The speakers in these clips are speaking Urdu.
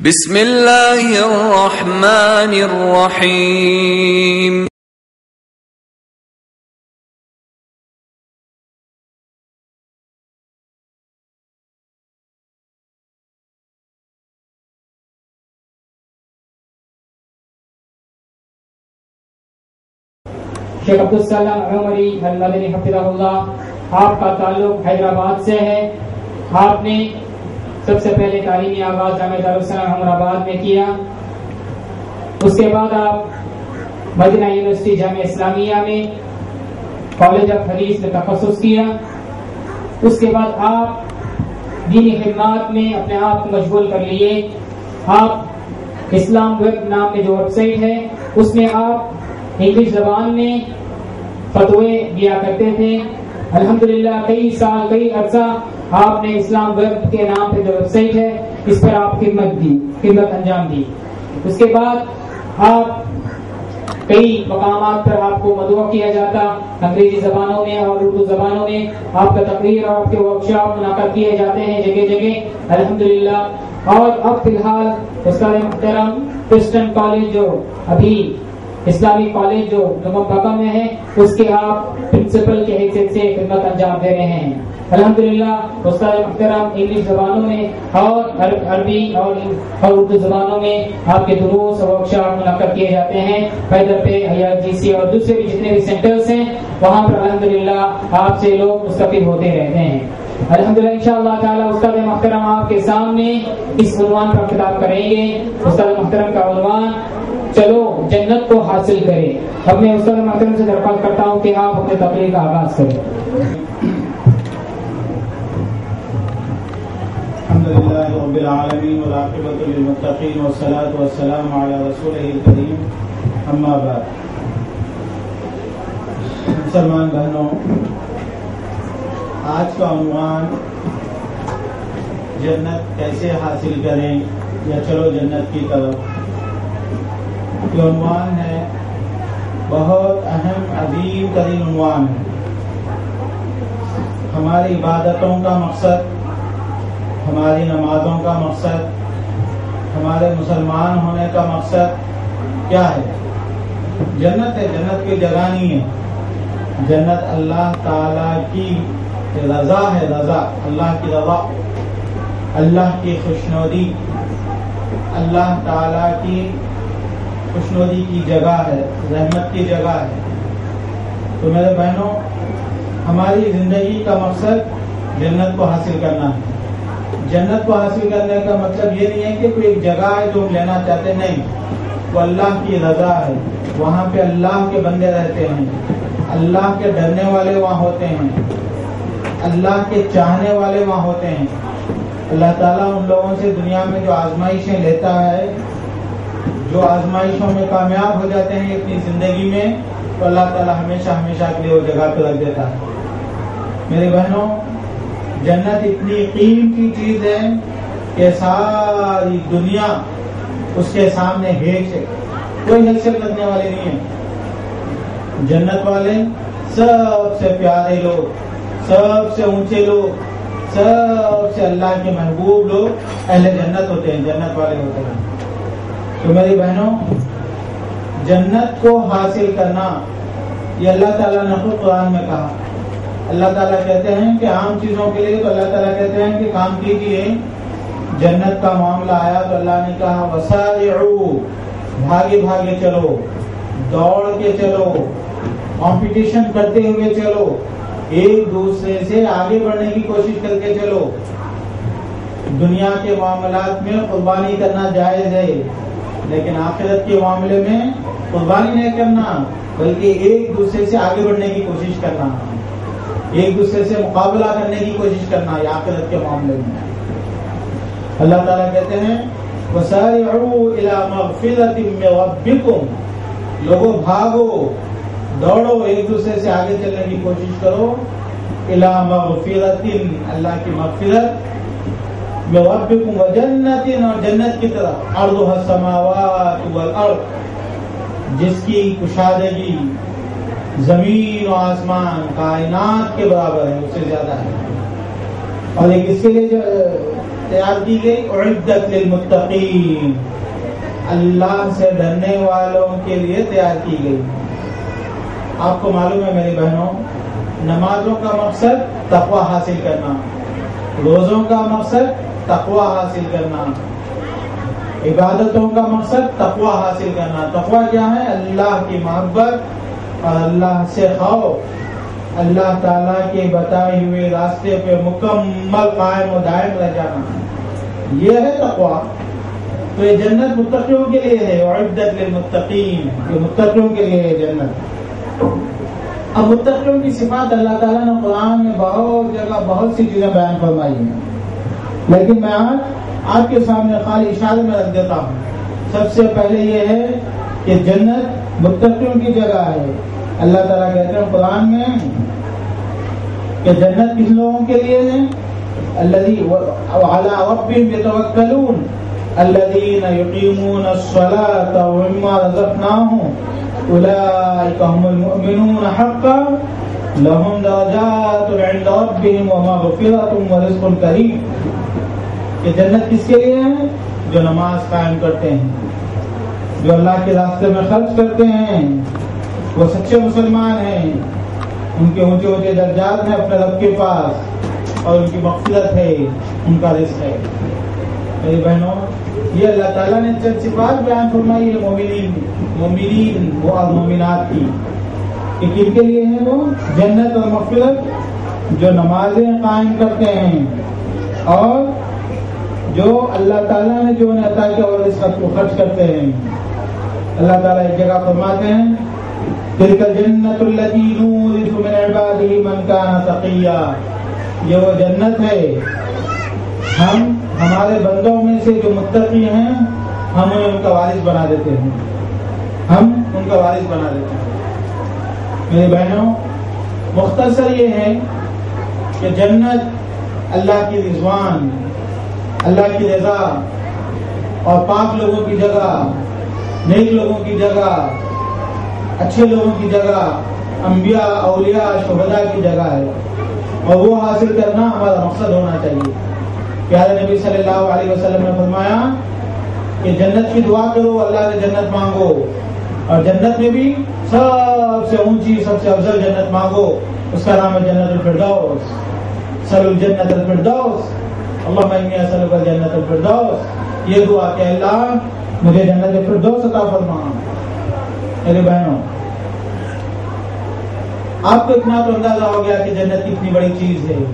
بسم اللہ الرحمن الرحیم. شیخ عبدالسلام عمری المدنی حفظہ اللہ، آپ کا تعلق حیدرآباد سے ہے. آپ نے سب سے پہلے تعلیمی آغاز جامعہ دارالسلام حیدرآباد میں کیا. اس کے بعد آپ مدینہ یونیورسٹی جامعہ اسلامیہ میں کالج آف حدیث میں تخصص کیا. اس کے بعد آپ دینی خدمات میں اپنے آپ کو مشغول کر لیے. آپ اسلام ویب نام کی جو ویب سائٹ ہے اس میں آپ انگلش زبان میں فتوے دیا کرتے تھے. الحمدللہ کئی سال کئی عرصہ آپ نے اسلام ویب کے نام پہ جو ویب سائٹ ہے اس پر آپ خدمت انجام دی. اس کے بعد آپ کئی مقامات پر آپ کو مدعو کیا جاتا، انگریزی زبانوں میں اور اردو زبانوں میں آپ کا تقریر اور آپ کے ورکشاپ منعقد کیے جاتے ہیں جگہ جگہ الحمدللہ. اور اب فی الحال استاد محترم کرسچن کالج جو ابھی اسلامی کالج جو بکا میں ہے اس کے آپ پرنسپل کے حیثیت سے خدمت انجام دے رہے ہیں الحمدللہ. استاد محترم انگلش زبانوں میں اور عربی اور اردو زبانوں میں آپ کے دروس اور ورکشاپ منعقد کیے جاتے ہیں. حیدر پہ حیات جی سی اور دوسرے بھی جتنے بھی سینٹرز ہیں وہاں پر الحمدللہ آپ سے لوگ مستفید ہوتے رہتے ہیں الحمدللہ. انشاءاللہ تعالی استاد محترم آپ کے سامنے اس عنوان پر خطاب کریں گے. استاد محترم کا عنوان چلو جنت کو حاصل کریں. اب میں استاد محترم سے درخواست کرتا ہوں کہ آپ اپنے تقریر کا آغاز کریں. الحمدللہ رب العالمین والعاقبۃ للمتقین والصلاۃ والسلام علی رسولہ الکریم اما بعد. مسلمان بہنوں، آج کا عنوان جنت کیسے حاصل کریں یا چلو جنت کی طرف یہ عنوان ہے. بہت اہم عظیم ترین عنوان ہے. ہماری عبادتوں کا مقصد، ہماری نمازوں کا مقصد، ہمارے مسلمان ہونے کا مقصد کیا ہے؟ جنت ہے. جنت کی جگہ نہیں ہے. جنت اللہ تعالی کی رضا ہے. رضا، اللہ کی رضا، اللہ کی خوشنودی، اللہ تعالی کی خوشنودی کی جگہ ہے، رحمت کی جگہ ہے. تو میرے بہنوں، ہماری زندگی کا مقصد جنت کو حاصل کرنا ہے. جنت کو حاصل کرنے کا مطلب یہ نہیں ہے کہ کوئی ایک جگہ ہے جو ہم لینا چاہتے، نہیں. وہ اللہ کی رضا ہے. وہاں پہ اللہ کے بندے رہتے ہیں، اللہ کے ڈرنے والے وہاں ہوتے ہیں، اللہ کے چاہنے والے وہاں ہوتے ہیں. اللہ تعالیٰ ان لوگوں سے دنیا میں جو آزمائشیں لیتا ہے، جو آزمائشوں میں کامیاب ہو جاتے ہیں اپنی زندگی میں، تو اللہ تعالیٰ ہمیشہ ہمیشہ کے لیے وہ جگہ پہ رکھ دیتا ہے. میرے بہنوں، جنت اتنی قیمتی چیز ہے کہ ساری دنیا اس کے سامنے ہیچ ہے، کوئی حیثیت رکھنے والے نہیں ہے. جنت والے سب سے پیارے لوگ، سب سے اونچے لوگ، سب سے اللہ کے محبوب لوگ اہل جنت ہوتے ہیں، جنت والے ہوتے ہیں. تو میری بہنوں، جنت کو حاصل کرنا یہ اللہ تعالیٰ نے خود قرآن میں کہا. اللہ تعالیٰ کہتے ہیں کہ عام چیزوں کے لیے تو اللہ تعالیٰ کہتے ہیں کہ کام کیجیے. جنت کا معاملہ آیا تو اللہ نے کہا وسارعوا، بھاگے بھاگے چلو، دوڑ کے چلو، کمپٹیشن کرتے ہوئے چلو، ایک دوسرے سے آگے بڑھنے کی کوشش کر کے چلو. دنیا کے معاملات میں قربانی کرنا جائز ہے، لیکن آخرت کے معاملے میں قربانی نہیں کرنا، بلکہ ایک دوسرے سے آگے بڑھنے کی کوشش کرنا، ایک دوسرے سے مقابلہ کرنے کی کوشش کرنا. یہ آخرت کے معاملے میں اللہ تعالیٰ کہتے ہیں وَسَارِعُوا إِلَى مَغْفِرَةٍ مِّن رَّبِّكُمْ، لوگوں بھاگو، دوڑو، ایک دوسرے سے آگے چلنے کی کوشش کرو. إِلَى مَغْفِرَةٍ، اللہ کی مغفرت، مِّن رَّبِّكُمْ وَجَنَّةٍ، اور جنت کی طرف، عَرْضُهَا السَّمَاوَاتُ وَالْأَرْضُ، جس کی کشادگی زمین و آسمان کائنات کے برابر ہے، اس سے زیادہ ہے. اور ایک اس کے لیے جو تیار کی گئی اعدت للمتقین، اللہ سے ڈرنے والوں کے لیے تیار کی گئی۔ آپ کو معلوم ہے میری بہنوں، نمازوں کا مقصد تقوی حاصل کرنا، روزوں کا مقصد تقوی حاصل کرنا، عبادتوں کا مقصد تقوی حاصل کرنا۔ تقوی کیا ہے؟ اللہ کی محبت اور اللہ سے خوف، اللہ تعالیٰ کے بتائے ہوئے راستے پہ مکمل قائم و دائم رہ جانا، یہ ہے تقوی۔ تو یہ جنت متقیوں کے لیے ہے، اعدت للمتقین، یہ متقیوں کے لیے ہے جنت۔ اب متقیوں کی صفات اللہ تعالیٰ نے قرآن میں بہت جگہ بہت سی چیزیں بیان فرمائی ہیں، لیکن میں آج آپ کے سامنے خالی اشارے میں رکھ دیتا ہوں۔ سب سے پہلے یہ ہے کہ جنت متقیوں کی جگہ ہے۔ اللہ تعالیٰ کہتے ہیں قرآن میں کہ جنت کس لوگوں کے لیے ہے؟ الذین علی ربہم یتوکلون الذین یقیمون الصلاۃ ومما رزقناہم اولئک هم المؤمنون حقا لهم درجات عند ربهم ومغفرۃ ورزق کریم۔ کہ جنت کس کے لیے ہے؟ جو نماز قائم کرتے ہیں، جو اللہ کے راستے میں خرچ کرتے ہیں، وہ سچے مسلمان ہیں، ان کے اونچے اونچے درجات ہیں اپنے رب کے پاس، اور ان کی مغفرت ہے، ان کا رزق ہے۔ میری بہنوں، یہ اللہ تعالیٰ نے چند صفات بیان فرمائی ہے مومنین اور مومنات کی، کہ کن کے لیے ہے وہ؟ جنت اور مغفرت، جو نمازیں قائم کرتے ہیں اور جو اللہ تعالیٰ نے جو انہیں عطا کیا اور اس کو خرچ کرتے ہیں۔ اللہ تعالیٰ ایک جگہ فرماتے ہیں تلک الجنۃ التی نورث من عبادہ من کان تقیا، یہ وہ جنت ہے ہم ہمارے بندوں میں سے جو متقی ہیں ہم انہیں ان کا وارث بنا دیتے ہیں، ہم ان کا وارث بنا دیتے ہیں۔ میری بہنوں، مختصر یہ ہے کہ جنت اللہ کی رضوان، اللہ کی رضا اور پاک لوگوں کی جگہ، نیک لوگوں کی جگہ، اچھے لوگوں کی جگہ، انبیاء، اولیاء، شہداء کی جگہ ہے، اور وہ حاصل کرنا ہمارا مقصد ہونا چاہیے۔ پیارے نبی صلی اللہ علیہ وسلم نے فرمایا کہ جنت کی دعا کرو، اللہ سے جنت مانگو، اور جنت میں بھی سب سے اونچی سب سے افضل جنت مانگو، اس کا نام ہے جنت الفردوس۔ سل الجنت الفردوس، اللہم انی اسألک الجنت الفردوس، یہ دعا کہ اللہ مجھے جنت الفردوس عطا فرما۔ میرے بہنوں، آپ کو اتنا تو اندازہ ہو گیا کہ جنت کتنی بڑی چیز ہے،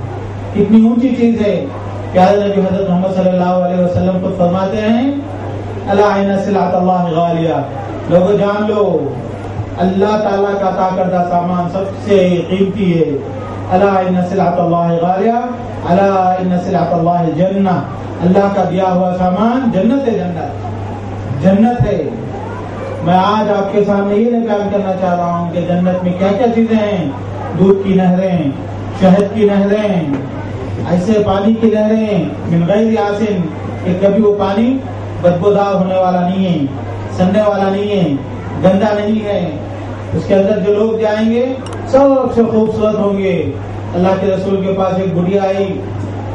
کتنی اونچی چیز ہے۔ پیارے نبی حضرت محمد صلی اللہ علیہ وسلم خود فرماتے ہیں الا ان سلعۃ اللہ غالیہ، لوگوں جان لو اللہ تعالیٰ کا عطا کردہ سامان سب سے قیمتی ہے۔ الا ان سلعۃ اللہ غالیہ الا ان سلعۃ اللہ الجنہ، اللہ کا دیا ہوا سامان جنت ہے، جنت ہے۔ میں آج آپ کے سامنے یہ بیان کرنا چاہ رہا ہوں کہ جنت میں کیا کیا چیزیں ہیں۔ دودھ کی نہریں، شہد کی نہریں، ایسے پانی کی نہریں من غیر آسن، کہ کبھی وہ پانی بدبودار ہونے والا نہیں ہے، سننے والا نہیں ہے، گندا نہیں ہے۔ اس کے اندر جو لوگ جائیں گے سب سے خوبصورت ہوں گے۔ اللہ کے رسول کے پاس ایک بڑھیا آئی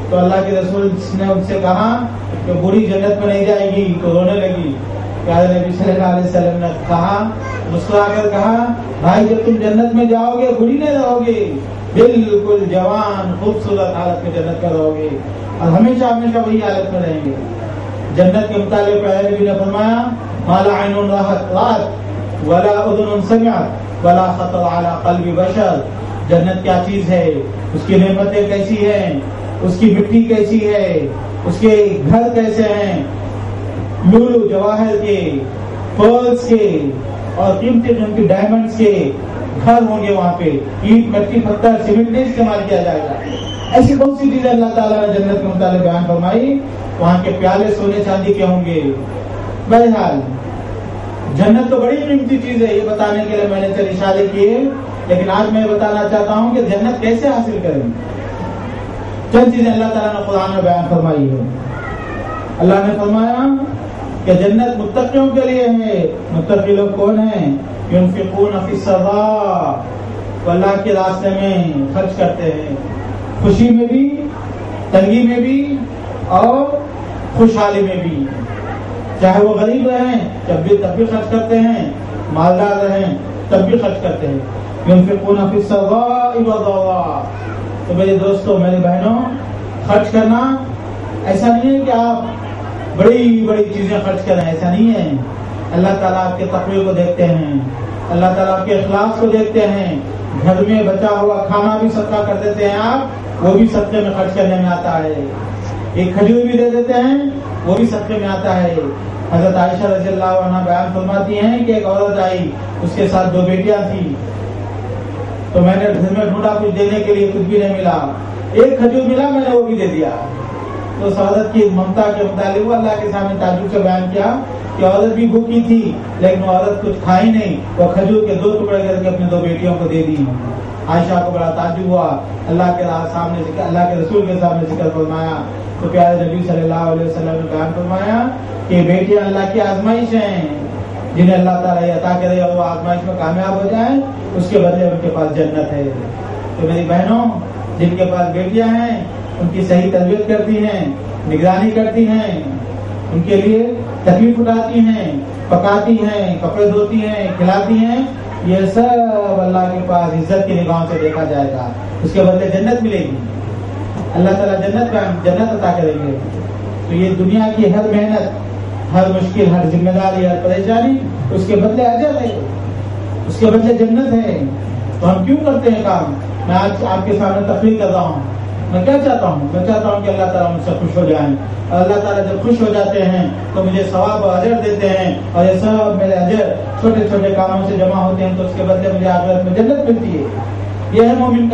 تو اللہ کے رسول نے ان سے کہا کہ بوڑھی جنت میں نہیں جائے گی، تو رونے لگی۔ پیارے نبی صلی اللہ علیہ وسلم نے کہا، مسکرا کر کہا، بھائی جب تم جنت میں جاؤ گے بوڑھی نہیں رہو گے، بالکل جوان خوبصورت حالت میں جنت میں رہو گے، اور ہمیشہ ہمیشہ وہی حالت میں رہیں گے۔ جنت کے متعلق پیارے نبی نے فرمایا ما لا عین رأت ولا اذن سمعت ولا خطر على قلب بشر۔ جنت کیا چیز ہے، اس کی نعمتیں کیسی ہیں، اس کی مٹی کیسی ہے، اس کے گھر کیسے ہیں، لولو جواہر کے، پرلز کے اور قیمتی قیمتی ڈائمنڈز کے گھر ہوں گے وہاں پہ، اینٹ مٹی پتھر سیمنٹ نہیں استعمال کیا جائے گا۔ ایسی بہت سی چیزیں اللہ تعالیٰ نے جنت کے متعلق بیان فرمائی۔ وہاں کے پیالے سونے چاندی کے ہوں گے۔ بہرحال جنت تو بڑی قیمتی چیز ہے، یہ بتانے کے لیے میں نے چند اشارے کیے، لیکن آج میں بتانا چاہتا ہوں کہ جنت کیسے حاصل کریں۔ چند چیزیں اللہ تعالیٰ نے قرآن میں بیان فرمائی ہے۔ اللہ نے فرمایا کہ جنت متقیوں کے لیے ہے۔ متقی لوگ کون ہیں؟ ينفقون فی السراء، وہ اللہ کے راستے میں خرچ کرتے ہیں، خوشی میں بھی، تنگی میں بھی، اور خوشحالی میں بھی. چاہے وہ غریب رہیں تب بھی خرچ کرتے ہیں, مالدار رہیں تب بھی خرچ کرتے ہیں. ينفقون في السراء والضراء. تو میرے دوستوں, میری بہنوں, خرچ کرنا ایسا نہیں ہے کہ آپ بڑی بڑی چیزیں خرچ کریں, ایسا نہیں ہے. اللہ تعالیٰ آپ کے تقوی کو دیکھتے ہیں, اللہ تعالیٰ آپ کے اخلاص کو دیکھتے ہیں. گھر میں بچا ہوا کھانا بھی صدقہ کر دیتے ہیں آپ, وہ بھی صدقے میں خرچ کرنے میں آتا ہے. ایک کھجور بھی دے دیتے ہیں, وہ بھی صدقے میں آتا ہے. حضرت عائشہ رضی اللہ عنہ بیان فرماتی ہیں کہ ایک عورت آئی, اس کے ساتھ 2 بیٹیاں تھیں. تو میں نے گھر میں ڈھونڈا, کچھ دینے کے لیے کچھ بھی نہیں ملا. ایک کھجور ملا, میں نے وہ بھی دے دیا. تو اس عورت کی ممتا کے متعلق وہ اللہ کے سامنے تعجب سے بیان کیا کہ عورت بھی بھوکی تھی, لیکن وہ عورت کچھ کھائی نہیں, وہ کھجور کے 2 ٹکڑے کر کے اپنی 2 بیٹیوں کو دے دی. عائشہ کو بڑا تعجب ہوا. اللہ کے سامنے, اللہ کے رسول کے سامنے ذکر فرمایا تو پیارے نبی صلی اللہ علیہ وسلم نے بیان فرمایا کہ بیٹیاں اللہ کی آزمائش ہیں, جنہیں اللہ تعالیٰ یہ عطا کرے اور وہ آزمائش میں کامیاب ہو جائیں, اس کے بدلے ان کے پاس جنت ہے. تو میری بہنوں, جن کے پاس بیٹیاں ہیں ان کی صحیح تربیت کرتی ہیں, نگرانی کرتی ہیں, ان کے لیے تکلیف اٹھاتی ہیں, پکاتی ہیں, کپڑے دھوتی ہیں, کھلاتی ہیں, یہ سب اللہ کے پاس عزت کی نگاہوں سے دیکھا جائے گا. اس کے بدلے جنت ملے گی, اللہ تعالیٰ جنت عطا کریں گے. تو یہ دنیا کی ہر محنت, ہر مشکل, ہر ذمہ داری, ہر پریشانی, اس کے بدلے اجر ہے, اس کے بدلے جنت ہے. تو ہم کیوں کرتے ہیں کام؟ میں آج آپ کے سامنے تقریر کر رہا ہوں. میں کیا چاہتا ہوں؟ میں چاہتا ہوں کہ اللہ تعالیٰ مجھ سے خوش ہو جائیں, اور اللہ تعالیٰ جب خوش ہو جاتے ہیں تو مجھے ثواب و اجر دیتے ہیں, اور یہ سب میرے اجر چھوٹے چھوٹے کاموں سے جمع ہوتے ہیں, تو اس کے بدلے مجھے آخرت میں جنت ملتی ہے. یہ ہے مومن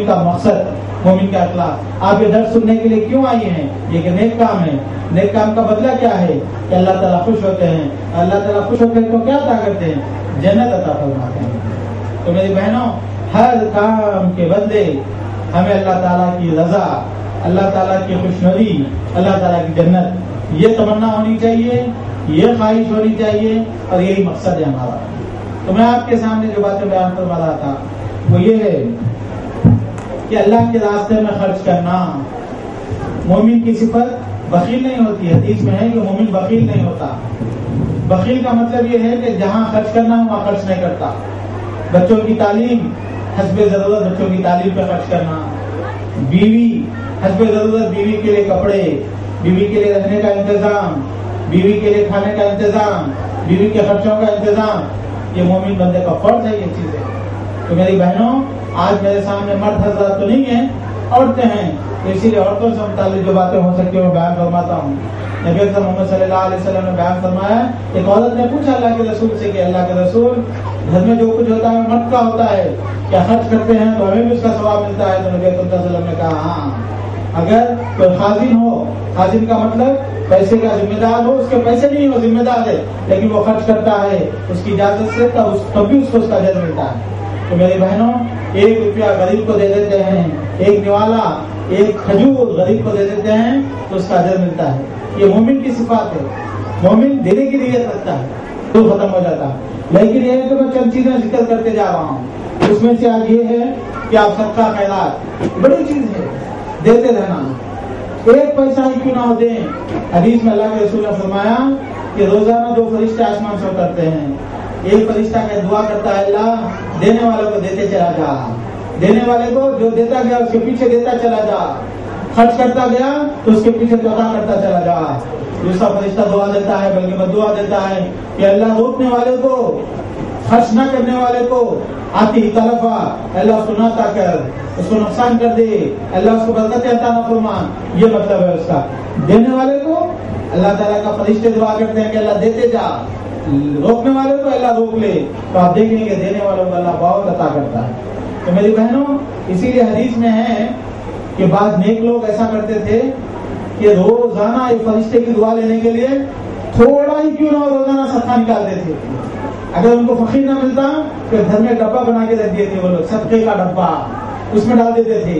کا مقصد, مومن کا اخلاق. آپ یہ درس سننے کے لیے کیوں آئی ہیں؟ یہ کہ نیک کام ہے. نیک کام کا بدلہ کیا ہے کہ اللہ تعالیٰ خوش ہوتے ہیں. اللہ تعالیٰ خوش ہوتے ہیں تو کیا عطا کرتے ہیں؟ جنت عطا فرماتے ہیں. تو میری بہنوں, ہر کام کے بدلے ہمیں اللہ تعالیٰ کی رضا, اللہ تعالیٰ کی خوشنودی, اللہ تعالیٰ کی جنت, یہ تمنا ہونی چاہیے, یہ خواہش ہونی چاہیے, اور یہی مقصد ہے ہمارا. تو میں آپ کے سامنے جو باتیں بیان فرما رہا تھا وہ یہ ہے کہ اللہ کے راستے میں خرچ کرنا. مومن کی صفت بخیل نہیں ہوتی. حدیث میں ہے کہ مومن بخیل نہیں ہوتا. بخیل کا مطلب یہ ہے کہ جہاں خرچ کرنا ہے وہاں خرچ نہیں کرتا. بچوں کی تعلیم, حسب ضرورت بچوں کی تعلیم پہ خرچ کرنا. بیوی, حسب ضرورت بیوی کے لیے کپڑے, بیوی کے لیے رہنے کا انتظام, بیوی کے لیے کھانے کا انتظام, بیوی کے خرچوں کا انتظام, یہ مومن بندے کا فرض ہے یہ چیزیں. تو میری بہنوں, آج میرے سامنے مرد حضرات تو نہیں ہیں, عورتیں ہیں, تو اسی لیے عورتوں سے متعلق جو باتیں ہو سکتی ہیں وہ بیان فرماتا ہوں. نبی اکرم محمد صلی اللہ علیہ وسلم نے بیان فرمایا, ایک عورت نے پوچھا اللہ کے رسول سے کہ اللہ کے رسول, گھر میں جو کچھ ہوتا ہے مرد کا ہوتا ہے, کیا خرچ کرتے ہیں تو ہمیں بھی اس کا ثواب ملتا ہے؟ تو نبی اکرم صلی اللہ علیہ وسلم نے کہا ہاں, اگر کوئی خازن ہو, خازن کا مطلب پیسے کا ذمہ دار ہو, اس کے پیسے نہیں ہو, ذمہ دار ہے, لیکن وہ خرچ کرتا ہے اس کی اجازت سے, تب بھی اس کو اس کا اجر ملتا ہے. تو میری بہنوں, 1 روپیہ غریب کو دے دیتے ہیں, ایک نوالا, ایک کھجور غریب کو دے دیتے ہیں تو اس کا اجر ملتا ہے. یہ مومن کی صفات ہے. مومن دینے کی نیت رکھتا ہے تو ختم ہو جاتا ہے. لیکن یہ ہے کہ میں چند چیزیں ذکر کرتے جا رہا ہوں. اس میں سے آج یہ ہے کہ آپ صدقہ خیرات بڑی چیز ہے, دیتے رہنا. 1 پیسہ ہی کیوں نہ ہو دیں. حدیث میں اللہ کے رسول نے فرمایا کہ روزانہ 2 فرشتے آسمان سے اترتے ہیں. ایک فرشتہ کا دعا کرتا ہے, اللہ دینے والے کو دیتے چلا جا, دینے والے کو جو دیتا گیا اس کے پیچھے دیتا چلا جا, خرچ کرتا گیا تو اس کے پیچھے دعا کرتا چلا جا. دوسرا فرشتہ دعا دیتا ہے, بلکہ بدعا دیتا ہے کہ اللہ روکنے والے کو, خرچ نہ کرنے والے کو آتی طرفا, اللہ اس کو نہ عطا کر, اس کو نقصان کر دے, اللہ اس کو برکت عطا نہ فرما. یہ مطلب ہے اس کا. دینے والے کو اللہ تعالیٰ کا فرشتے دعا کرتے ہیں کہ اللہ دیتے جا, روکنے والے کو اللہ روک لے. تو آپ دیکھیں گے دینے والوں کو اللہ بہت عطا کرتا ہے. تو میری بہنوں, اسی لیے حدیث میں ہے کہ بعض نیک لوگ ایسا کرتے تھے کہ روزانہ ایک فرشتے کی دعا لینے کے لیے تھوڑا ہی کیوں نہ روزانہ صدقہ نکالتے تھے. اگر ان کو فقیر نہ ملتا تو گھر میں ڈبہ بنا کے رکھ دیے تھے وہ لوگ, صدقے کا ڈبہ, اس میں ڈال دیتے تھے.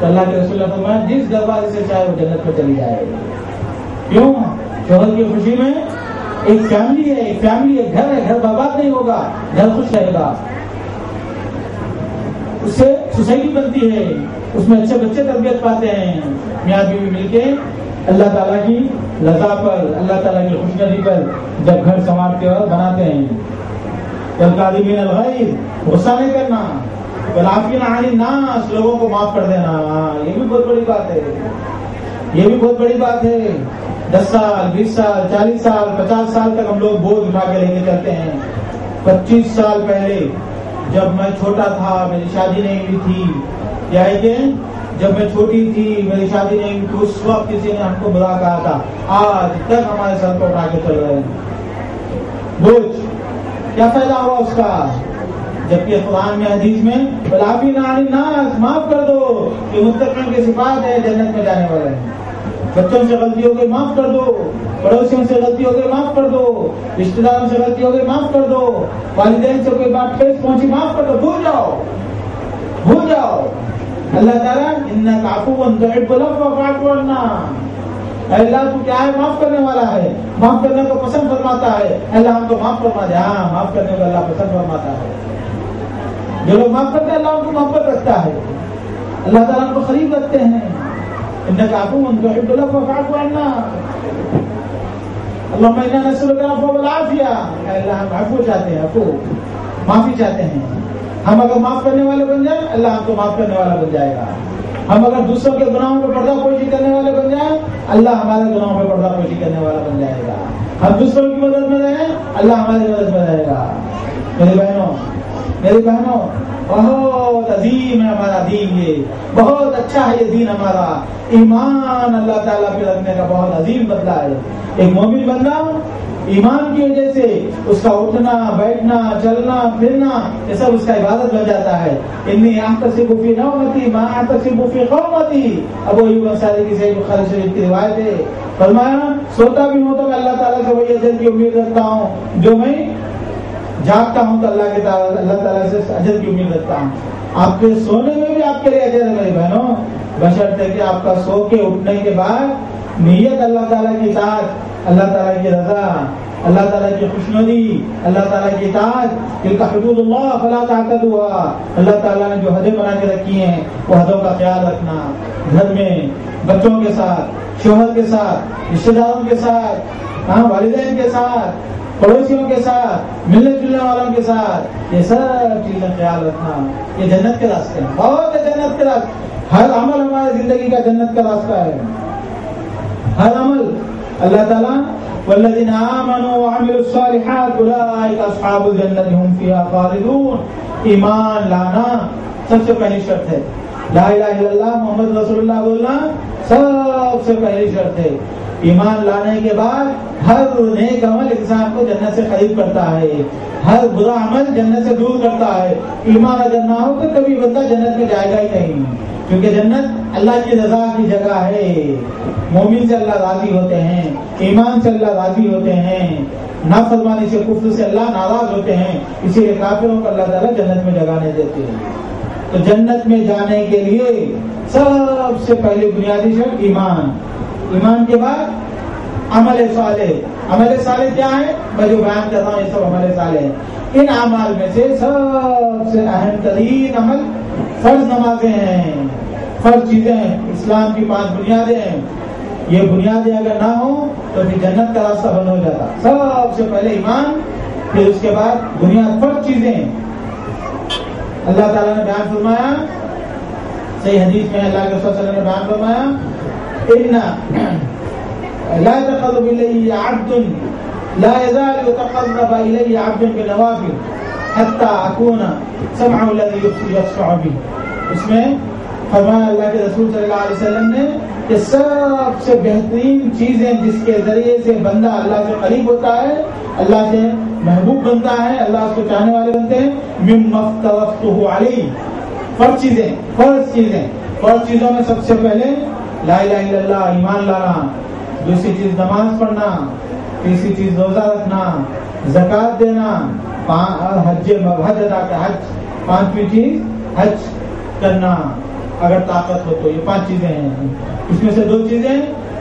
تو اللہ کے رسول نے فرمایا جس دروازے سے چاہے وہ جنت میں چلی جائے. کیوں؟ شوہر کی خوشی میں ایک فیملی ہے، ایک گھر ہے، گھر برباد نہیں ہوگا، گھر خوش رہے گا. اس سے سوسائٹی بنتی ہے، اس میں اچھے بچے تربیت پاتے ہیں. میاں بیوی مل کے اللہ تعالیٰ کی رضا پر، اللہ تعالیٰ کی خوشنودی پر جب گھر سنوارتے اور بناتے ہیں. والکاظمین الغیظ، غصہ نہیں کرنا. والعافین عن الناس، لوگوں کو معاف کر دینا. یہ بھی بہت بڑی بات ہے، یہ بھی بہت بڑی بات ہے. 10 سال 20 سال 40 سال 50 سال تک ہم لوگ بوجھ اٹھا کے لے کے چلتے ہیں. 25 سال پہلے جب میں چھوٹا تھا، میری شادی نہیں ہوئی تھی، کیا ہے کہ جب میں چھوٹی تھی میری شادی نہیں ہوئی تھی، اس وقت کسی نے ہم کو برا کہا تھا. آج تک ہمارے سر کو اٹھا کے چل رہے ہیں بوجھ. کیا فائدہ ہوا اس کا؟ جبکہ قرآن میں حدیث میں والعافین عن الناس، معاف کر دو، یہ متقین کی صفات ہے، جنت میں جانے والے ہیں. بچوں سے غلطی ہو گئی معاف کر دو، پڑوسیوں سے غلطی ہو گئی معاف کر دو، رشتے داروں سے غلطی ہو گئی معاف کر دو، والدین سے کوئی بات ٹھیس پہنچی معاف کر دو. بھول جاؤ. اللہ تعالیٰ انک عفو تحب العفو فاعف عنا، اللہ تو کیا ہے؟ معاف کرنے والا ہے، معاف کرنے کو پسند فرماتا ہے. اللہ ہم کو معاف فرما دے. ہاں، معاف کرنے کو اللہ پسند فرماتا ہے. جو لوگ معاف کرتے ہیں اللہ ان کو محبت رکھتا ہے، اللہ تعالیٰ ان کو قریب رکھتے ہیں. انک عفو تحب العفو فاعف عنا. اللهم انا نسألك العفو والعافیہ. اللہ ہم عفو چاہتے ہیں، عفو معافی چاہتے ہیں. ہم اگر معاف کرنے والے بن جائیں اللہ ہم کو معاف کرنے والا بن جائے گا. ہم اگر دوسروں کے گناہوں پہ پردہ پوشی کرنے والے بن جائیں اللہ ہمارے گناہوں پہ پردہ پوشی کرنے والا بن جائے گا. ہم دوسروں کی مدد میں رہیں اللہ ہماری مدد میں رہے گا. میری بہنوں بہت عظیم ہے ہمارا دین. یہ بہت اچھا ہے یہ دین ہمارا. ایمان اللہ تعالیٰ پہ رکھنے کا بہت عظیم بدلہ ہے. ایک مومن بندہ ایمان کی وجہ سے اس کا اٹھنا بیٹھنا چلنا پھرنا یہ سب اس کا عبادت بن جاتا ہے. انی احتسب فی نومتی ما احتسب فی قومتی. ابو ایوب انصاری کی صحیح بخاری شریف کی روایت ہے. فرمایا سوتا بھی ہوں تو میں اللہ تعالیٰ سے وہی اجر کی امید رکھتا ہوں جو میں جاگتا ہوں تو اللہ تعالیٰ سے اجر کی امید رکھتا ہوں. آپ کے سونے میں بھی آپ کے لیے اجر ہے میری بہنوں، بشرطے کہ آپ کا سو کے اٹھنے کے بعد نیت اللہ تعالیٰ کی اطاعت، اللہ تعالیٰ کی رضا، اللہ تعالیٰ کی خوشنودی، اللہ تعالیٰ کی اطاعت. تلک حدود اللہ فلا تعتدوها. اللہ تعالیٰ نے جو حدیں بنا کے رکھی ہیں وہ حدوں کا خیال رکھنا. گھر میں بچوں کے ساتھ، شوہر کے ساتھ، رشتے داروں کے ساتھ، والدین کے ساتھ، پڑوسیوں کے ساتھ، ملنے جلنے والوں کے ساتھ، یہ سب چیزیں خیال رکھنا. یہ جنت کے راستے ہیں، بہت ہے جنت کے راستے. ہر عمل ہماری زندگی کا جنت کا راستہ ہے. ہر عمل اللہ تعالیٰ والذین آمنوا وعملوا الصالحات اولئک اصحاب الجنۃ هم فیہا خالدون. ایمان لانا سب سے پہلی شرط ہے. لا الہ الا اللہ محمد رسول اللہ بولنا سب سے پہلی شرط ہے. ایمان لانے کے بعد ہر نیک عمل انسان کو جنت سے قریب کرتا ہے، ہر برا عمل جنت سے دور کرتا ہے. ایمان اگر نہ ہو تو کبھی بندہ جنت میں جائے گا ہی نہیں، کیونکہ جنت اللہ کی رضا کی جگہ ہے. مومن سے اللہ راضی ہوتے ہیں، ایمان سے اللہ راضی ہوتے ہیں، نافرمانی سے کفر سے اللہ ناراض ہوتے ہیں. اسی لیے کافروں کو اللہ تعالیٰ جنت میں جگہ نہیں دیتے ہیں. تو جنت میں جانے کے لیے سب سے پہلے بنیادی شرط ایمان. ایمان کے بعد عمل صالح. عمل صالح کیا ہے؟ میں جو بیان کر رہا ہوں یہ سب عمل صالح ہیں. ان اعمال میں سے سب سے اہم ترین عمل فرض نمازیں ہیں. فرض چیزیں ہیں، اسلام کی 5 بنیادیں ہیں. یہ بنیادیں اگر نہ ہوں تو پھر جنت کا راستہ بند ہو جاتا. سب سے پہلے ایمان، پھر اس کے بعد بنیاد فرض چیزیں. اللہ تعالیٰ نے بیان فرمایا صحیح حدیث میں، اللہ کے رسول صلی اللہ علیہ وسلم نے بیان فرمایا ان لا يتقرب الي عبد لا يزال يتقرب الي عبد بالنوافل حتى اكون سمعه الذي يسمع به. اس میں فرمایا اللہ کے رسول صلی اللہ علیہ وسلم نے کہ سب سے بہترین چیزیں جس کے ذریعے سے بندہ اللہ سے قریب ہوتا ہے، اللہ سے محبوب بنتا ہے، اللہ اس کو چاہنے والے بنتے ہیں، مما افترضته علیہ. فرض چیزیں فرض چیزوں میں سب سے پہلے لا الہ الا اللہ، ایمان لانا. دوسری چیز نماز پڑھنا. تیسری چیز روزہ رکھنا، زکوٰۃ دینا، حج ادا کر. حج 5ویں چیز حج کرنا. اگر طاقت ہو تو. یہ 5 چیزیں ہیں. اس میں سے 2 چیزیں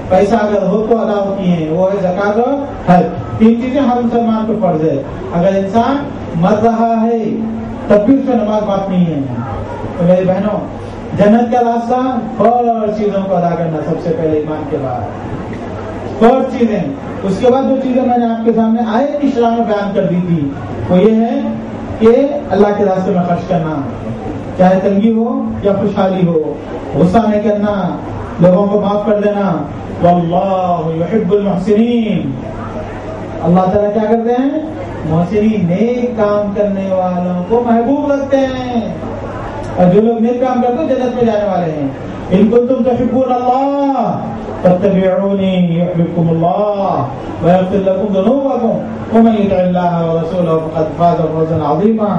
پیسہ اگر ہو تو ادا ہوتی ہیں, وہ ہے زکات اور حج. 3 چیزیں ہر مسلمان کو فرض ہے. اگر انسان مر رہا ہے تب بھی اس میں نماز بات نہیں ہے. تو میری بہنوں, جنت کا راستہ 4 چیزوں کو ادا کرنا سب سے پہلے ایمان کے بعد. 4 چیزیں. اس کے بعد 2 چیزیں میں نے آپ کے سامنے آیت کی شرح میں بیان کر دی تھی. وہ یہ ہے کہ اللہ کے راستے میں خرچ کرنا, چاہے تنگی ہو یا خوشحالی ہو. غصہ نہیں کرنا, لوگوں کو معاف کر دینا. واللہ یحب المحسنین. اللہ تعالیٰ کیا کرتے ہیں؟ محسنین, نیک کام کرنے والوں کو محبوب رکھتے ہیں. اور جو لوگ نیک کام کرتے ہیں جنت میں جانے والے ہیں. ان کنتم تحبون اللہ فاتبعونی یحببکم اللہ ویغفر لکم ذنوبکم ومن یطع اللہ ورسولہ فقد فاز فوزا عظیما.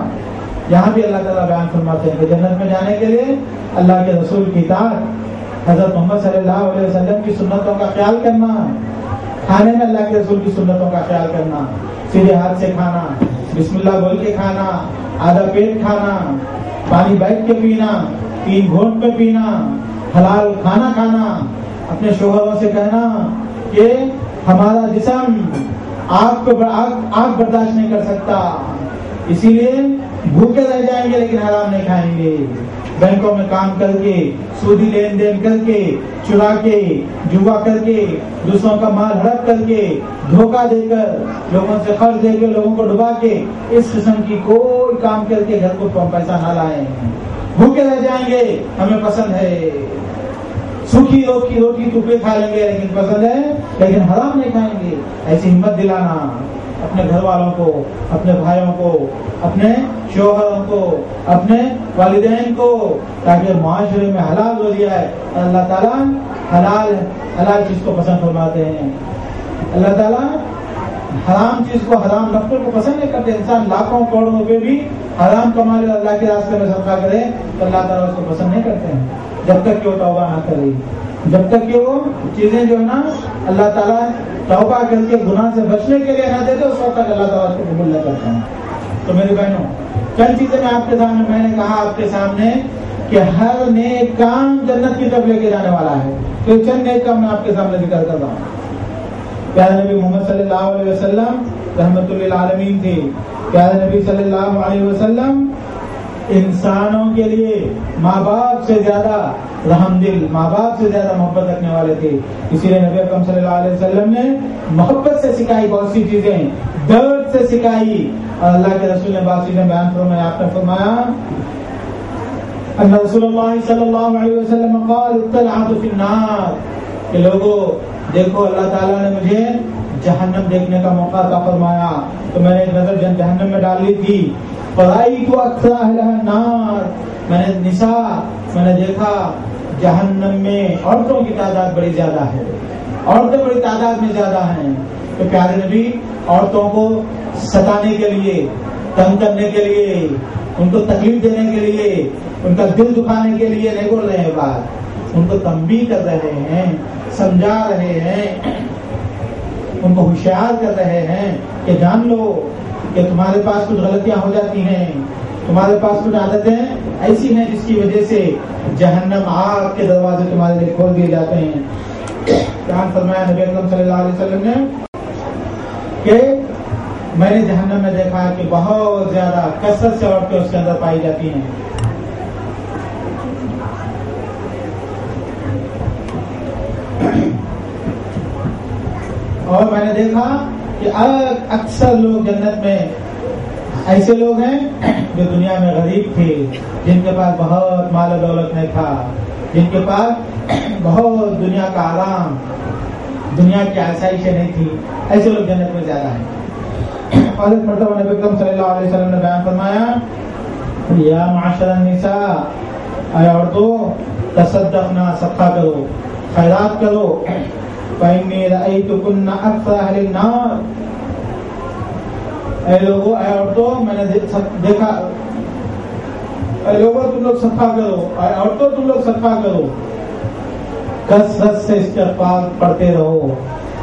یہاں بھی اللہ تعالیٰ بیان فرماتے ہیں کہ جنت میں جانے کے لیے اللہ کے رسول کی اطاعت, حضرت محمد صلی اللہ علیہ وسلم کی سنتوں کا خیال کرنا, کھانے میں اللہ کے رسول کی سنتوں کا خیال کرنا, سیدھے ہاتھ سے کھانا, بسم اللہ بول کے کھانا, آدھا پیٹ کھانا, پانی بیٹھ کے پینا, 3 گھونٹ میں پینا, حلال کھانا کھانا. اپنے شوہروں سے کہنا کہ ہمارا جسم آگ برداشت نہیں کر سکتا, اسی لیے بھوکے رہ جائیں گے لیکن حرام نہیں کھائیں گے. بینکوں میں کام کر کے, سودی لین دین کر کے, چرا کے, جوا کر کے, دوسروں کا مال ہڑپ کر کے, دھوکہ دے کر, لوگوں سے قرض دے کے لوگوں کو ڈبا کے, اس قسم کی کوئی کام کر کے گھر کو پیسہ نہ لائیں. بھوکے رہ جائیں گے, ہمیں پسند ہے سوکھی روٹی ٹکڑے کھا لیں گے لیکن پسند ہے, لیکن حرام نہیں کھائیں گے. ایسی ہمت دلانا اپنے گھر والوں کو, اپنے بھائیوں کو, اپنے شوہروں کو, اپنے والدین کو, تاکہ معاشرے میں حلال ہو جائے. اللہ تعالیٰ حلال چیز کو پسند فرماتے ہیں. اللہ تعالیٰ حرام چیز کو, حرام نفع کو پسند نہیں کرتے. انسان لاکھوں کروڑوں روپے بھی حرام کما لے, اللہ کے راستے میں صدقہ کرے تو اللہ تعالیٰ اس کو پسند نہیں کرتے ہیں, جب تک کہ وہ توبہ نہ کرے. جب تک کہ وہ چیزیں جو ہے نا اللہ تعالیٰ توبہ کر کے گناہ سے بچنے کے لیے نہ دیتے, اس وقت تک اللہ تعالیٰ اس کو قبول نہ کرتا ہے. تو میری بہنوں, چند چیزیں میں آپ کے سامنے, میں نے کہا آپ کے سامنے کہ ہر نیک کام جنت کی طرف لے کے جانے والا ہے. تو چند نیک کام میں آپ کے سامنے ذکر کر رہا ہوں. پیارے نبی محمد صلی اللہ علیہ وسلم رحمت للعالمین تھے. پیارے نبی صلی اللہ علیہ وسلم انسانوں کے لیے ماں باپ سے زیادہ رحم دل, ماں باپ سے زیادہ محبت رکھنے والے تھے. اسی لیے نبی اکرم صلی اللہ علیہ وسلم نے محبت سے سکھائی بہت سی چیزیں, درد سے سکھائی. اور اللہ کے رسول نے بات چیزیں بیان فرمایا. آپ نے فرمایا ان رسول اللہ صلی اللہ علیہ وسلم قال اطلعت فی النار, کہ لوگوں دیکھو اللہ تعالیٰ نے مجھے جہنم دیکھنے کا موقع عطا فرمایا, تو میں نے ایک نظر جہنم میں ڈال لی تھی. فرأیت اکثر اہلہا النار, میں نے نساء, میں نے دیکھا جہنم میں عورتوں کی تعداد بڑی زیادہ ہے, عورتیں بڑی تعداد میں زیادہ ہیں. تو پیارے نبی عورتوں کو ستانے کے لیے, تنگ کرنے کے لیے, ان کو تکلیف دینے کے لیے, ان کا دل دکھانے کے لیے نہیں بول رہے ہیں بات, ان کو تنبیہ کر رہے ہیں, سمجھا رہے ہیں, ان کو ہوشیار کر رہے ہیں کہ جان لو کہ تمہارے پاس کچھ غلطیاں ہو جاتی ہیں, تمہارے پاس کچھ عادتیں ایسی ہیں جس کی وجہ سے جہنم آگ کے دروازے تمہارے لیے کھول دیے جاتے ہیں. بیان فرمایا نبی اکرم صلی اللہ علیہ وسلم نے کہ میں نے جہنم میں دیکھا کہ بہت زیادہ کثرت سے عورتیں اس کے اندر پائی جاتی ہیں. اور میں نے دیکھا کہ اکثر لوگ جنت میں ایسے لوگ ہیں جو دنیا میں غریب تھے, جن کے پاس بہت مال و دولت نہیں تھا, جن کے پاس بہت دنیا کا آرام, دنیا کی آسائشیں نہیں تھی, ایسے لوگ جنت میں زیادہ ہیں. اور ایک مرتبہ نبی اکرم صلی اللہ علیہ وسلم نے بیان فرمایا یا معاشر النساء, اے عورتوں تصدقنا, صدقہ کرو, خیرات کرو. فإني رأيتكن أكثر أهل النار, اے لوگوں, اے عورتوں, میں نے دیکھا, اے لوگوں تم لوگ صدقہ کرو, اے عورتوں تم لوگ صدقہ کرو, کثرت سے استغفار پڑھتے رہو,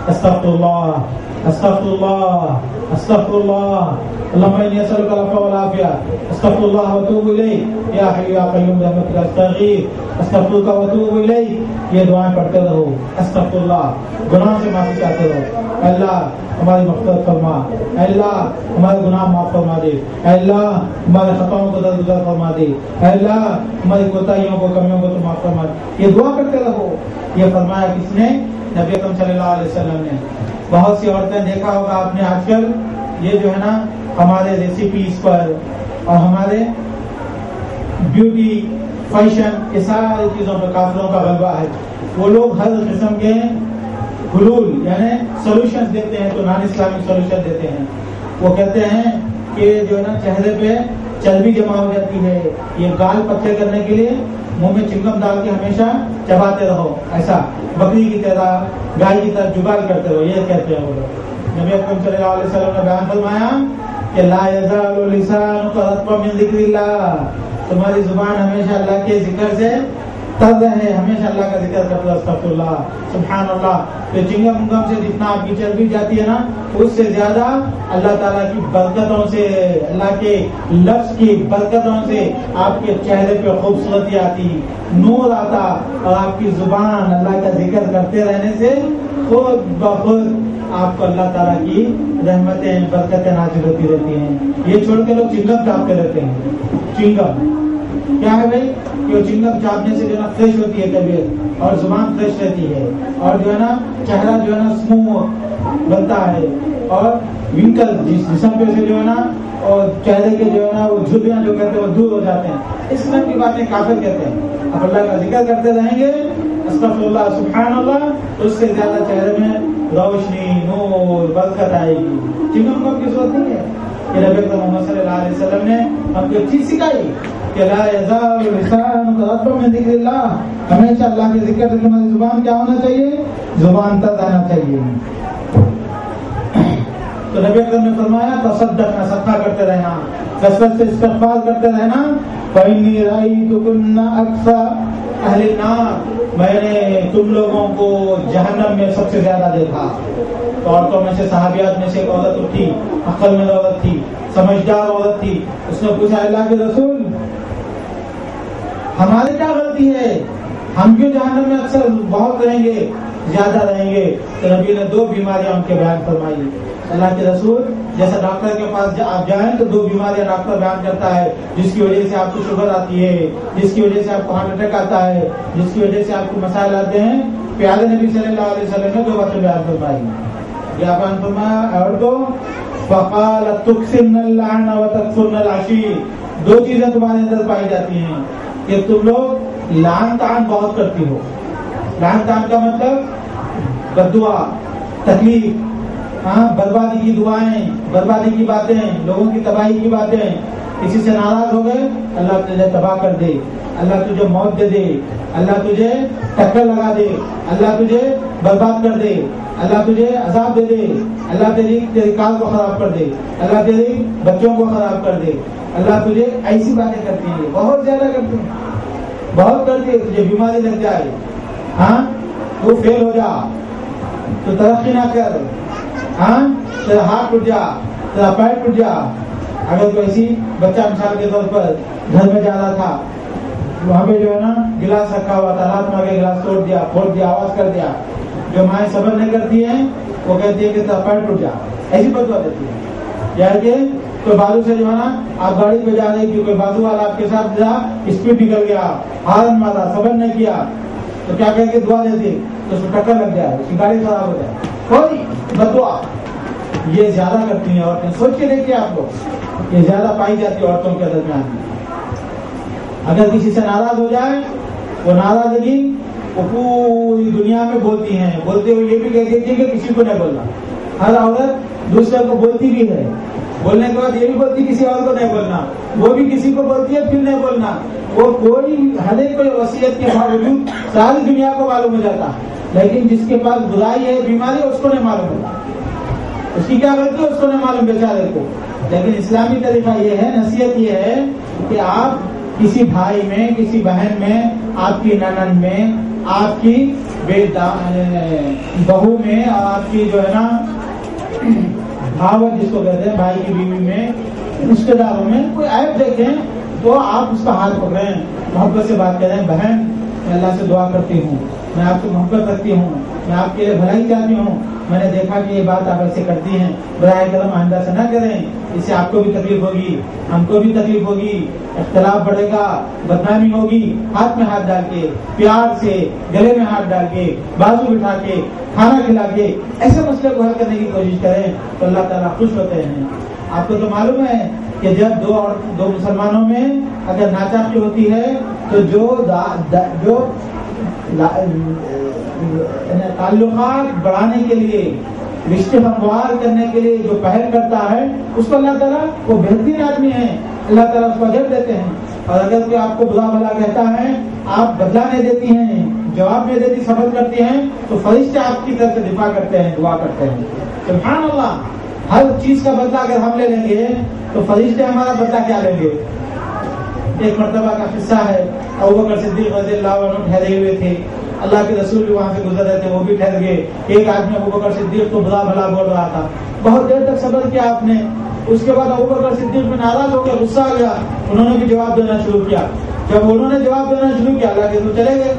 استغفر اللہ استغفر اللہ استغفر اللہ اللهم انی اسألک العفو والعافیہ استغفر اللہ واتوب الیہ یا حی یا قیوم برحمتک استغیث استغفرک واتوب الیہ. یہ دعائیں پڑھتے رہو. استغفر اللہ گناہ سے معافی چاہتے رہو. اے اللہ ہماری مغفرت فرما. اے اللہ ہمارے گناہ معاف فرما دے. اے اللہ ہمارے خطاؤں کو درگزر فرما دے. اے اللہ ہماری کوتاہیوں کو کمیوں کو تو معاف فرما دے. یہ دعا کرتے رہو. یہ فرمایا کس نے؟ نبی اکرم صلی اللہ علیہ وسلم نے. بہت سی عورتیں دیکھا ہوگا آپ نے آج کل یہ جو ہے نا ہمارے ریسیپیز پر اور ہمارے بیوٹی فیشن یہ ساری چیزوں پہ کافروں کا غلبہ ہے. وہ لوگ ہر قسم کے حلول یعنی سولوشن دیتے ہیں تو نان اسلامک سولوشن دیتے ہیں. وہ کہتے ہیں کہ جو ہے نا چہرے پہ چربی جمع ہو جاتی ہے, یہ گال پتھر کرنے کے لیے منہ میں چنگم ڈال کے ہمیشہ چباتے رہو, ایسا بکری کی طرح گائے کی طرح جگال کرتے رہو, یہ کہتے ہیں وہ لوگ. نبی اکرم صلی اللہ علیہ وسلم نے بیان فرمایا کہ لا یزال لسانک رطبا من ذکر اللہ, تمہاری زبان ہمیشہ اللہ کے ذکر سے تر رہے, ہمیشہ اللہ کا ذکر کرتے. استغفر اللہ سبحان اللہ. تو چنگم انگم سے جتنا آپ کی چربی جاتی ہے نا اس سے زیادہ اللہ تعالیٰ کی برکتوں سے, اللہ کے لفظ کی برکتوں سے آپ کے چہرے پہ خوبصورتی آتی, نور آتا, اور آپ کی زبان اللہ کا ذکر کرتے رہنے سے خود بخود آپ کو اللہ تعالیٰ کی رحمتیں برکتیں نازل ہوتی رہتی ہیں. یہ چھوڑ کے لوگ چنگم چاپتے رہتے ہیں. چنگم کیا ہے بھائی کہ وہ چنگم چاپنے سے جو ہے نا فریش ہوتی ہے طبیعت اور زبان فریش رہتی ہے, اور جو ہے نا چہرہ جو ہے نا اسموتھ بنتا ہے, اور ونکل جسم پہ سے جو ہے نا اور چہرے کے جو ہے نا وہ جھریاں جو کہتے ہیں وہ دور ہو جاتے ہیں. اس قسم کی باتیں کافر کہتے ہیں. اب اللہ کا ذکر کرتے رہیں گے استغفر اللہ سبحان اللہ, تو اس سے زیادہ چہرے میں روشنی نور برکت آئے گی. چنگم کو کی ضرورت نہیں ہے. کہ نبی محمد صلی اللہ علیہ وسلم نے ہم کو چیز سکھائی کہ لا یزال لسانک رطبا من ذکر اللہ, ہمیشہ اللہ کے ذکر سے تمہاری زبان کیا ہونا چاہیے؟ زبان تر رہنا چاہیے. تو نبی اکرم نے فرمایا تصدقنا, صدقہ کرتے رہنا, کثرت سے استغفار کرتے رہنا. فإنی رأیتکن اکثر اہل النار, میں نے تم لوگوں کو جہنم میں سب سے زیادہ دیکھا. تو عورتوں میں سے صحابیات میں سے ایک عورت اٹھی, عقل مند عورت تھی, سمجھدار عورت تھی. اس نے پوچھا اللہ کے رسول ہماری کیا غلطی ہے, ہم کیوں جہنم میں اکثر بہت رہیں گے, زیادہ رہیں گے؟ تو نبی نے 2 بیماریاں ان کے بیان فرمائی. اللہ کے رسول جیسا ڈاکٹر کے پاس آپ جائیں تو 2 بیماریاں ڈاکٹر بیان کرتا ہے, جس کی وجہ سے آپ کو شوگر آتی ہے, جس کی وجہ سے آپ کو ہارٹ اٹیک آتا ہے, جس کی وجہ سے آپ کو مسائل آتے ہیں. پیارے نبی صلی اللہ علیہ وسلم نے 2 باتیں بیان فرمائی. کیا بیان فرمایا؟ اور تو فقال تکثرن اللعن وتکفرن العشیر, 2 چیزیں تمہارے اندر پائی جاتی ہیں کہ تم لوگ لعن طعن بہت کرتی ہو. لعن طعن کا مطلب بددعا, تکلیف, بربادی کی دعائیں, بربادی کی باتیں, لوگوں کی تباہی کی باتیں. کسی سے ناراض ہو گئے, اللہ تجھے تباہ کر دے, اللہ تجھے موت دے دے, اللہ تجھے ٹکر لگا دے, اللہ تجھے برباد کر دے, اللہ تجھے عذاب دے دے, اللہ تیری کار کو خراب کر دے, اللہ تیری بچوں کو خراب کر دے, اللہ تجھے ایسی باتیں کرتی ہیں, بہت زیادہ کرتی ہیں, بہت کرتی ہے. تجھے بیماری لگ جائے, تو فیل ہو جا, تو ترقی نہ کر, تیرا ہاتھ ٹوٹ جا, تیرا پیر ٹوٹ جا. اگر کوئی ایسی بچہ مثال کے طور پر گھر میں جا رہا تھا, وہاں پہ جو ہے نا گلاس رکھا ہوا تھا, رات میں آگے گلاس توڑ دیا, پھوڑ دیا, آواز کر دیا. جو مائیں صبر نہیں کرتی ہیں وہ کہتی ہے کہ تیرا پیر ٹوٹ جا, ایسی بددعا دیتی ہے. یا کہ کوئی بازو سے جو ہے نا آپ گاڑی پہ جا رہی تھی, کوئی بازو والا آپ کے ساتھ جا, اسپیڈ نکل گیا, ہارن مارا, صبر نہیں کیا, تو کیا کہہ کے دعا دیتی تو اس کو ٹکر لگ جائے, اس کی گاڑی خراب ہو جائے. کوئی بددعا یہ زیادہ کرتی ہیں عورتیں. سوچ کے دیکھیے آپ لوگ, یہ زیادہ پائی جاتی ہے عورتوں کے درمیان. اگر کسی سے ناراض ہو جائے, وہ ناراضگی وہ پوری دنیا میں بولتی ہیں, بولتے ہوئے یہ بھی کہہ دیتی ہے کہ کسی کو نہیں بولنا. ہر عورت دوسرے کو بولتی بھی ہے, بولنے کے بعد یہ بھی بولتی کسی اور کو نہیں بولنا, وہ بھی کسی کو بولتی ہے پھر نہیں بولنا. وہ کوئی ہر ایک کوئی وصیت کے باوجود ساری دنیا کو معلوم ہو جاتا, لیکن جس کے پاس برائی ہے, بیماری, اس کو نہیں معلوم ہوتا. اس کی کیا غلطی ہے اس کو نہیں معلوم بیچارے کو. لیکن اسلامی طریقہ یہ ہے, نصیحت یہ ہے کہ آپ کسی بھائی میں, کسی بہن میں, آپ کی ننند میں, آپ کی بہو میں, اور آپ کی جو ہے نا بھاوت جس کو کہتے ہیں، بھائی کی بیوی میں، رشتے داروں میں کوئی عیب دیکھیں تو آپ اس کا ہاتھ پکڑیں، محبت سے بات کریں، بہن میں اللہ سے دعا کرتی ہوں، میں آپ سے محبت رکھتی ہوں، میں آپ کے لیے بھلائی چاہتی ہوں، میں نے دیکھا کہ یہ بات آپ ایسے کرتی ہیں، براہ کرم آئندہ سے نہ کریں، اس سے آپ کو بھی تکلیف ہوگی، ہم کو بھی تکلیف ہوگی، اختلاف بڑھے گا، بدنامی ہوگی۔ ہاتھ میں ہاتھ ڈال کے، پیار سے گلے میں ہاتھ ڈال کے، بازو بٹھا کے، کھانا کھلا کے ایسے مسئلے کو حل کرنے کی کوشش کریں تو اللہ تعالیٰ خوش ہوتے ہیں۔ آپ کو تو معلوم ہے کہ جب دو مسلمانوں میں اگر ناچاقی ہوتی ہے تو جو تعلقات بڑھانے کے لیے، رشتے ہموار کرنے کے لیے جو پہل کرتا ہے اس کو اللہ تعالیٰ، وہ بہترین آدمی ہے، اللہ تعالیٰ اس کو اجر دیتے ہیں۔ اور اگر کوئی آپ کو برا بھلا کہتا ہے، آپ بدلہ نہیں دیتی ہیں، جواب نہیں دیتی، صبر کرتی ہیں، تو فرشتے آپ کی طرف سے دفاع کرتے ہیں، دعا کرتے ہیں۔ سبحان اللہ، ہر چیز کا بدلہ اگر ہم لے لیں گے تو فرشتے ہمارا بدلہ کیا لیں گے؟ ایک مرتبہ کا قصہ ہے، ابوبکر صدیق رضی اللہ عنہ ٹھہرے ہوئے تھے، اللہ کے رسول بھی وہاں سے گزر رہے تھے، وہ بھی ٹھہر گئے۔ ایک آدمی ابوبکر صدیق کو برا بھلا بول رہا تھا، بہت دیر تک صبر کیا آپ نے، اس کے بعد ابوبکر صدیق میں ناراض ہو گیا، غصہ آ گیا، انہوں نے بھی جواب دینا شروع کیا۔ جب انہوں نے جواب دینا شروع کیا، اللہ کے رسول چلے گئے۔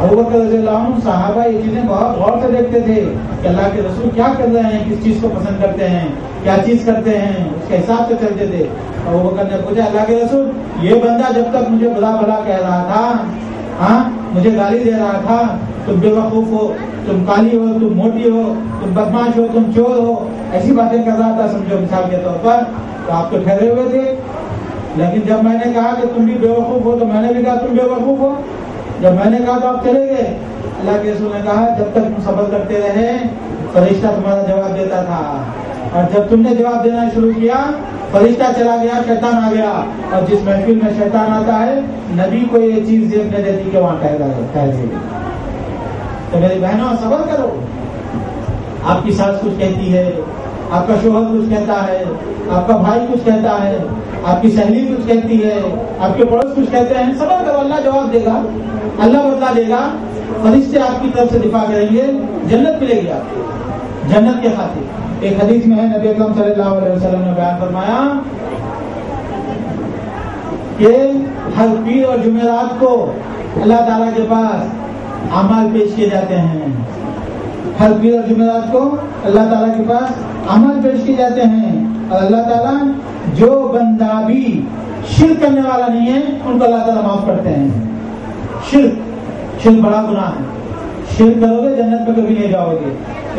ابوبکر رضی اللہ عنہ صحابہ یہ چیزیں بہت غور سے دیکھتے تھے کہ اللہ کے رسول کیا کر رہے ہیں، کس چیز کو پسند کرتے ہیں، کیا چیز کرتے ہیں، اس کے حساب سے چلتے تھے۔ ابوبکر نے پوچھا، اللہ کے رسول یہ بندہ جب تک مجھے بلا بلا کہہ رہا تھا، مجھے گالی دے رہا تھا، تم بے وقوف ہو، تم کالی ہو، تم موٹی ہو، تم بدماش ہو، تم چور ہو، ایسی باتیں کر رہا تھا، سمجھو مثال کے طور پر، تو آپ تو ٹھہرے ہوئے تھے۔ لیکن جب میں نے کہا کہ تم بھی بے وقوف ہو تو میں نے بھی کہا تم بے وقوف ہو، جب میں نے کہا تو آپ چلے گئے۔ اللہ کے رسول نے کہا جب تک تم صبر کرتے رہے فرشتہ تمہارا جواب دیتا تھا، اور جب تم نے جواب دینا شروع کیا فرشتہ چلا گیا، شیطان آ گیا، اور جس محفل میں شیطان آتا ہے نبی کو یہ چیز دیکھنے دیتی کہ وہاں ٹھہر گئی۔ تو میری بہنوں صبر کرو، آپ کی ساس کچھ کہتی ہے، آپ کا شوہر کچھ کہتا ہے، آپ کا بھائی کچھ کہتا ہے، آپ کی سہیلی کچھ کہتی ہے، آپ کے پڑوس کچھ کہتے ہیں، صبر کرو، اللہ جواب دے گا، اللہ بدلا دے گا، فرشتے آپ کی طرف سے دفاع کریں گے، جنت ملے گی آپ کو، جنت کے خاطر۔ ایک حدیث میں ہے نبی اکرم صلی اللہ علیہ وسلم نے بیان فرمایا کہ ہر پیر اور جمعرات کو اللہ تعالیٰ کے پاس اعمال پیش کیے جاتے ہیں، ہر پیر اور جمعرات کو اللہ تعالیٰ کے پاس اعمال پیش کیے جاتے ہیں، اور اللہ تعالیٰ جو بندہ بھی شرک کرنے والا نہیں ہے ان کو اللہ تعالیٰ معاف کرتے ہیں۔ شرک بڑا گناہ ہے، شرک کرو گے جنت میں کبھی نہیں جاؤ گے۔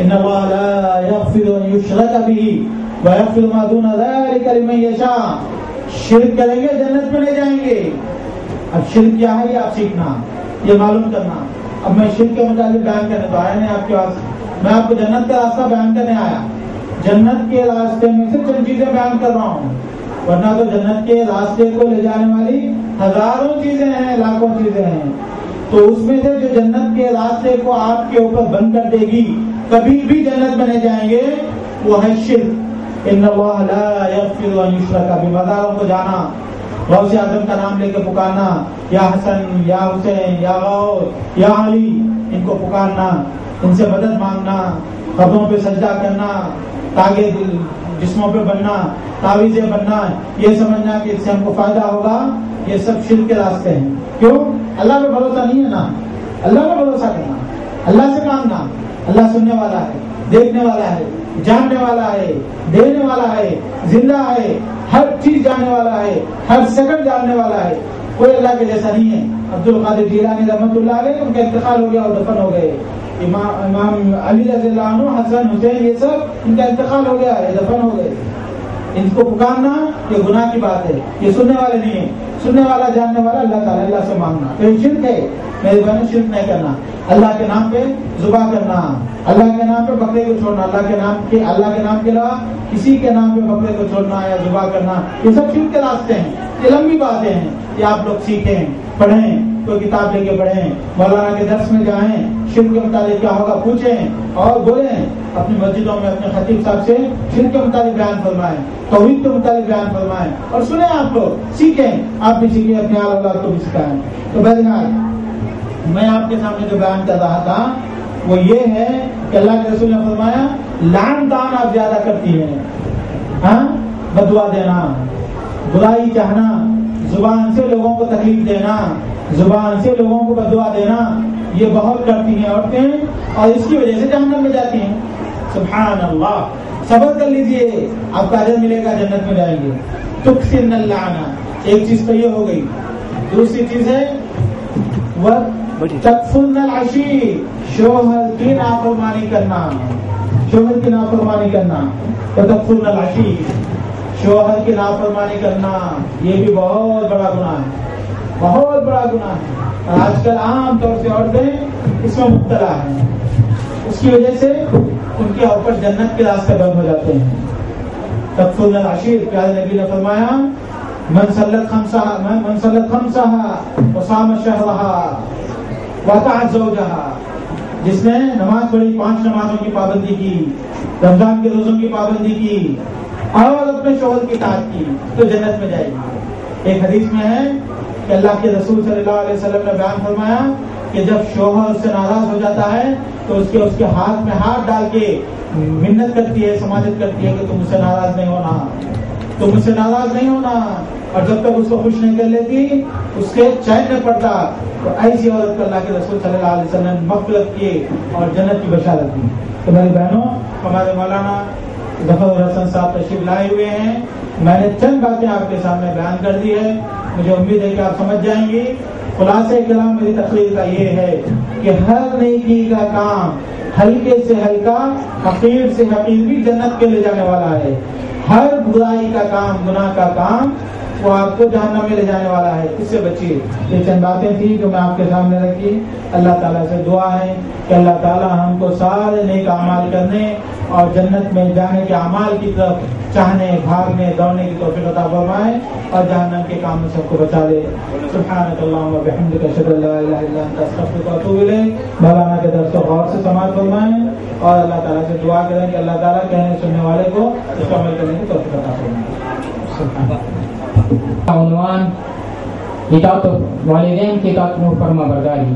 ان اللہ لا یغفر ان یشرک به ویغفر ما دون ذلک لمن یشاء، شرک کریں گے جنت میں نہیں جائیں گے۔ اب شرک کیا ہے یہ آپ سیکھنا، یہ معلوم کرنا۔ اب میں شرک کے متعلق بیان کرنے تو آیا نہیں آپ کے پاس، میں آپ کو جنت کا راستہ بیان کرنے آیا، جنت کے راستے میں سے چند چیزیں بیان کر رہا ہوں، ورنہ تو جنت کے راستے کو لے جانے والی ہزاروں چیزیں ہیں، لاکھوں چیزیں ہیں۔ تو اس میں سے جو جنت کے راستے کو آپ کے اوپر بند کر دے گی، کبھی بھی جنت میں نہیں جائیں گے، وہ ہے شرک۔ ان اللہ لا یغفر ان یشرک بہ، مزاروں کو جانا، غوث اعظم کا نام لے کے پکارنا، یا حسن یا حسین یا غوث یا علی، ان کو پکارنا، ان سے مدد مانگنا، قبروں پہ سجدہ کرنا، تاگے جسموں پہ بننا، تعویذیں بننا، یہ سمجھنا کہ اس سے ہم کو فائدہ ہوگا، یہ سب شرک کے راستے ہیں۔ کیوں؟ اللہ پہ بھروسہ نہیں ہے نا، اللہ پہ بھروسہ کرنا، اللہ سے مانگنا، اللہ سننے والا ہے، دیکھنے والا ہے، جاننے والا ہے، دینے والا ہے، زندہ ہے، ہر چیز جاننے والا ہے، ہر سیکنڈ جاننے والا ہے، کوئی اللہ کے جیسا نہیں ہے۔ عبد القادر جیلانی رحمۃ اللہ علیہ ان کا انتقال ہو گیا اور دفن ہو گئے، امام علی رضی اللہ عنہ، حسن حسین، یہ سب ان کا انتقال ہو گیا ہے، دفن ہو گئے۔ ان کو پکارنا یہ گناہ کی بات ہے، یہ سننے والے نہیں ہے، سننے والا جاننے والا اللہ تعالیٰ، اللہ سے مانگنا، تو یہ شرک ہے۔ میرے بہنوں شرک نہیں کرنا، اللہ کے نام پہ ذبح کرنا، اللہ کے نام پہ بکرے کو چھوڑنا، اللہ کے نام کے علاوہ کسی کے نام پہ بکرے کو چھوڑنا یا ذبح کرنا، یہ سب شرک کے راستے ہیں، یہ لمبی باتیں ہیں، یہ آپ لوگ سیکھیں، پڑھیں، کوئی کتاب لے کے پڑھیں، مولانا کے درس میں جائیں، شرک کے متعلق کیا ہوگا پوچھیں اور بولیں، اپنی مسجدوں میں اپنے خطیب صاحب سے شرک کے متعلق بیان فرمائیں، توحید کے متعلق بیان فرمائیں، اور سنیں، آپ لوگ سیکھیں، آپ بھی سیکھیں، اپنے آل اولاد کو بھی سکھائیں۔ تو بہرحال میں آپ کے سامنے جو بیان کر رہا تھا وہ یہ ہے کہ اللہ کے رسول نے فرمایا لعن طعن آپ زیادہ کرتی ہیں، ہاں، بدوا دینا، برائی چاہنا، زبان سے لوگوں کو تکلیف دینا، زبان سے لوگوں کو بدوا دینا، یہ بہت کرتی ہیں عورتیں، اور اس کی وجہ سے جہنم میں جاتی ہیں۔ سبحان اللہ، صبر کر لیجئے، آپ کا اجر ملے گا، جنت میں جائیں گے۔ تکثرن اللعنہ، ایک چیز تو یہ ہو گئی، دوسری چیز ہے تکفرن العشیر، شوہر کی نافرمانی کرنا، شوہر کی نافرمانی کرنا، تکفرن العشیر، شوہر کی نافرمانی کرنا، یہ بھی بہت بڑا گناہ ہے، بہت بڑا گناہ ہے، اور آج کل عام طور سے عورتیں اس میں مبتلا ہیں، اس کی وجہ سے ان کے اوپر جنت کے راستے بند ہو جاتے ہیں۔ تکفرن العشیر، پیارے نبی نے فرمایا من صلت خمسہا وصام شہرہا وطاعت زوجہا، جس نے نماز پڑھی، 5 نمازوں کی پابندی کی، رمضان کے روزوں کی پابندی کی، اور اپنے شوہر کی اطاعت کی، تو جنت میں جائے گی۔ ایک حدیث میں ہے کہ اللہ کے رسول صلی اللہ علیہ وسلم نے بیان فرمایا کہ جب شوہر اس سے ناراض ہو جاتا ہے تو اس کے ہاتھ میں ہاتھ ڈال کے منت کرتی ہے، سماجت کرتی ہے کہ تم مجھ سے ناراض نہیں ہونا، تم مجھ سے ناراض نہیں ہونا، اور جب تک اس کو خوش نہیں کر لیتی اس کے چین نہ پڑتا، تو ایسی عورت کو اللہ کے رسول صلی اللہ علیہ وسلم نے مغفرت کی اور جنت کی بشارت دی۔ تو میری بہنوں، ہمارے مولانا ظفر الحسن صاحب تشریف لائے ہوئے ہیں، میں نے چند باتیں آپ کے سامنے بیان کر دی ہے، مجھے امید ہے کہ آپ سمجھ جائیں گی۔ خلاصہ کلام میری تقریر کا یہ ہے کہ ہر نیکی کا کام ہلکے سے ہلکا، حقیر سے حقیر بھی جنت کے لے جانے والا ہے، ہر برائی کا کام، گناہ کا کام وہ آپ کو جہنم میں لے جانے والا ہے، اس سے بچیے۔ یہ چند باتیں تھیں جو میں آپ کے سامنے رکھی۔ اللہ تعالیٰ سے دعا ہے کہ اللہ تعالیٰ ہم کو سارے نیک اعمال کرنے اور جنت میں جانے کے اعمال کی طرف چاہنے، بھاگنے، دوڑنے کی توفیق عطا فرمائے، اور جہنم کے کام میں سب کو بچا لے۔ سبحانک اللہم و بحمدک، اشہد ان لا الہ الا انت، استغفرک و اتوب الیک۔ مولانا کے درس کو غور سے سماعت فرمائیں، اور اللہ تعالیٰ سے دعا کریں کہ اللہ تعالیٰ کہنے سننے والے کو اس کو عمل کرنے کی توفیق عطا فرمائے۔ عنوان اطاعت والدین کی اطاعت میں فرما برداری۔